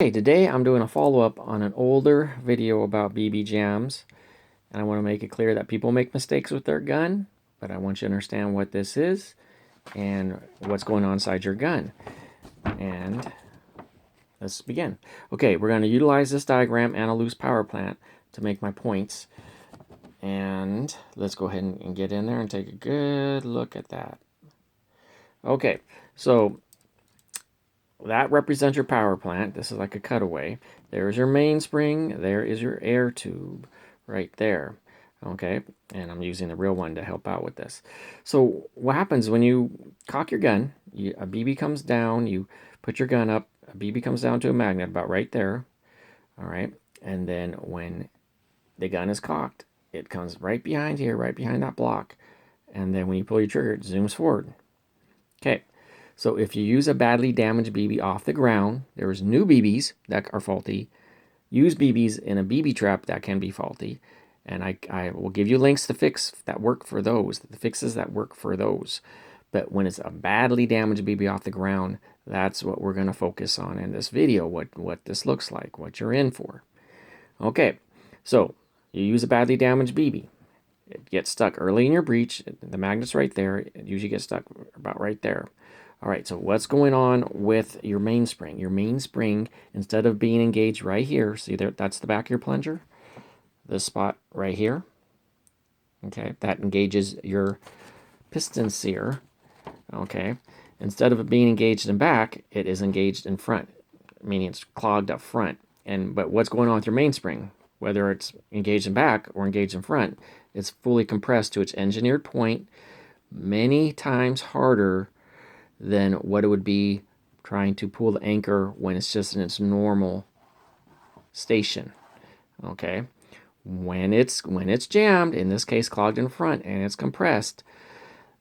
Hey, today I'm doing a follow-up on an older video about BB jams, and I want to make it clear that people make mistakes with their gun, but I want you to understand what this is and what's going on inside your gun. And let's begin. Okay, we're going to utilize this diagram and a loose power plant to make my points. And let's go ahead and get in there and take a good look at that. Okay, so that represents your power plant. This is like a cutaway. There's your mainspring. There is your air tube right there. Okay, and I'm using the real one to help out with this. So what happens when you cock your gun, a BB comes down, you put your gun up, a BB comes down to a magnet about right there. All right, and then when the gun is cocked, it comes right behind here, right behind that block. And then when you pull your trigger, it zooms forward. Okay, so if you use a badly damaged BB off the ground, there's new BBs that are faulty. Use BBs in a BB trap that can be faulty. And I will give you links to fix that work for those, the fixes that work for those. But when it's a badly damaged BB off the ground, that's what we're going to focus on in this video, what this looks like, what you're in for. Okay, so you use a badly damaged BB. It gets stuck early in your breech. The magnet's right there. It usually gets stuck about right there. All right, so what's going on with your mainspring? Your mainspring, instead of being engaged right here, see there, that's the back of your plunger, this spot right here, okay, that engages your piston sear, okay. Instead of it being engaged in back, it is engaged in front, meaning it's clogged up front. But what's going on with your mainspring? Whether it's engaged in back or engaged in front, it's fully compressed to its engineered point, many times harder than what it would be trying to pull the anchor when it's just in its normal station. Okay, when it's jammed, in this case clogged in front, and it's compressed,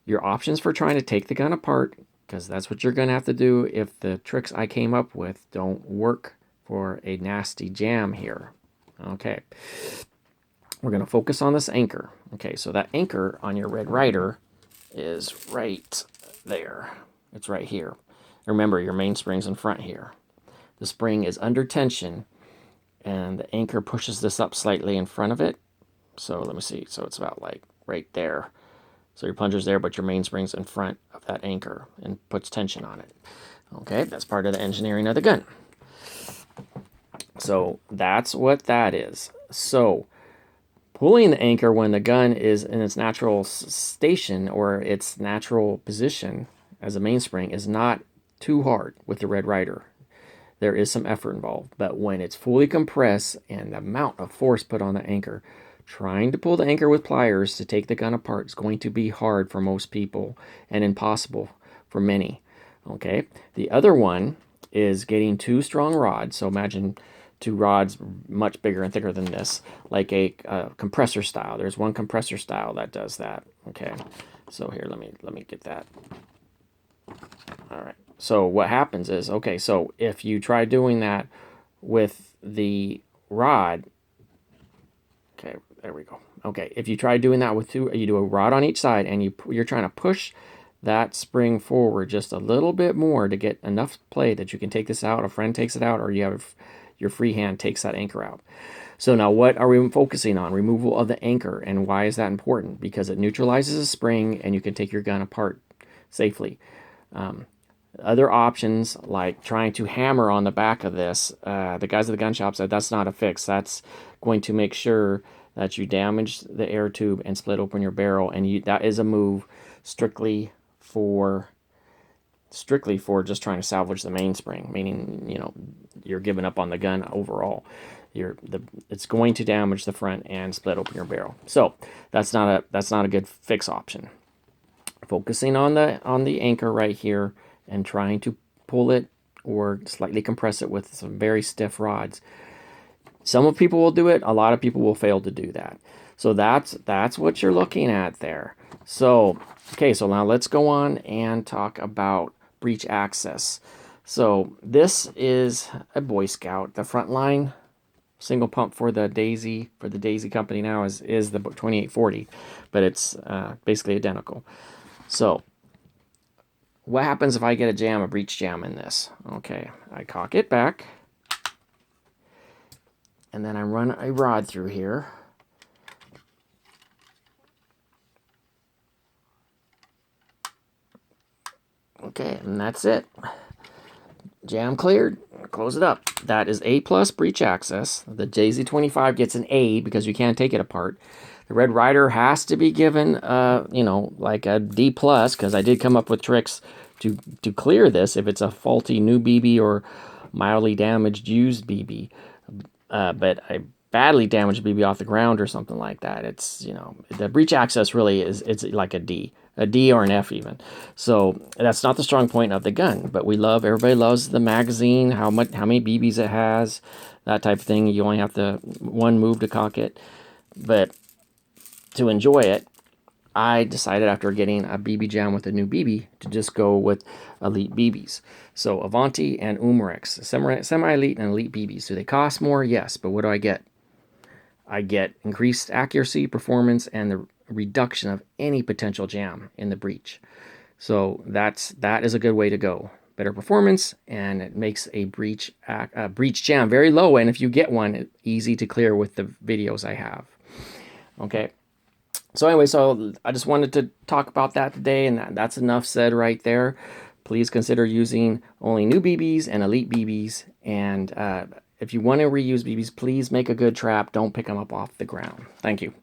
your options for trying to take the gun apart, because that's what you're going to have to do if the tricks I came up with don't work for a nasty jam here. Okay, we're going to focus on this anchor. Okay, so that anchor on your red Ryder is right there. It's right here. Remember, your mainspring's in front here. The spring is under tension, and the anchor pushes this up slightly in front of it. So let me see. So it's about like right there. So your plunger's there, but your mainspring's in front of that anchor and puts tension on it. Okay, that's part of the engineering of the gun. So that's what that is. So pulling the anchor when the gun is in its natural station or its natural position as a mainspring is not too hard with the red Ryder. There is some effort involved, but when it's fully compressed and the amount of force put on the anchor, trying to pull the anchor with pliers to take the gun apart is going to be hard for most people and impossible for many. Okay, the other one is getting two strong rods. So imagine two rods much bigger and thicker than this, like a compressor style. There's one compressor style that does that. Okay, so here, let me get that. All right. So what happens is, okay, so if you try doing that with the rod, okay, there we go. Okay, if you try doing that with two, you do a rod on each side, and you're trying to push that spring forward just a little bit more to get enough play that you can take this out, a friend takes it out, or you have your free hand takes that anchor out. So now what are we focusing on? Removal of the anchor. And why is that important? Because it neutralizes the spring and you can take your gun apart safely. Other options, like trying to hammer on the back of this, the guys at the gun shop said that's not a fix. That's going to make sure that you damage the air tube and split open your barrel, and that is a move strictly for just trying to salvage the mainspring, meaning you're giving up on the gun overall. It's going to damage the front and split open your barrel. So that's not a good fix option. Focusing on the anchor right here and trying to pull it or slightly compress it with some very stiff rods. Some people will do it. A lot of people will fail to do that. So that's what you're looking at there. So, okay, so now let's go on and talk about breech access. So this is a Boy Scout. The Frontline single pump for the Daisy company now is the 2840, but it's basically identical. So what happens if I get a breech jam in this? Okay, I cock it back, and then I run a rod through here. Okay, and that's it. Jam cleared. Close it up. That is A+ breech access. The JZ25 gets an A because you can't take it apart. The Red Ryder has to be given, you know, like a D+, because I did come up with tricks to clear this if it's a faulty new BB or mildly damaged used BB. But I badly damaged BB off the ground or something like that. It's, you know, the breech access really is, it's like a D or an F even. So that's not the strong point of the gun, but everybody loves the magazine, how many BBs it has, that type of thing. You only have to one move to cock it. But to enjoy it, I decided after getting a BB jam with a new BB to just go with elite BBs. So Avanti and Umarex, semi-elite and elite BBs. Do they cost more? Yes, but what do I get? I get increased accuracy, performance, and the reduction of any potential jam in the breech. So that is a good way to go. Better performance, and it makes a breech jam very low, and if you get one, easy to clear with the videos I have. Okay. So anyway, so I just wanted to talk about that today, and that's enough said right there. Please consider using only new BBs and elite BBs, and if you want to reuse BBs, please make a good trap. Don't pick them up off the ground. Thank you.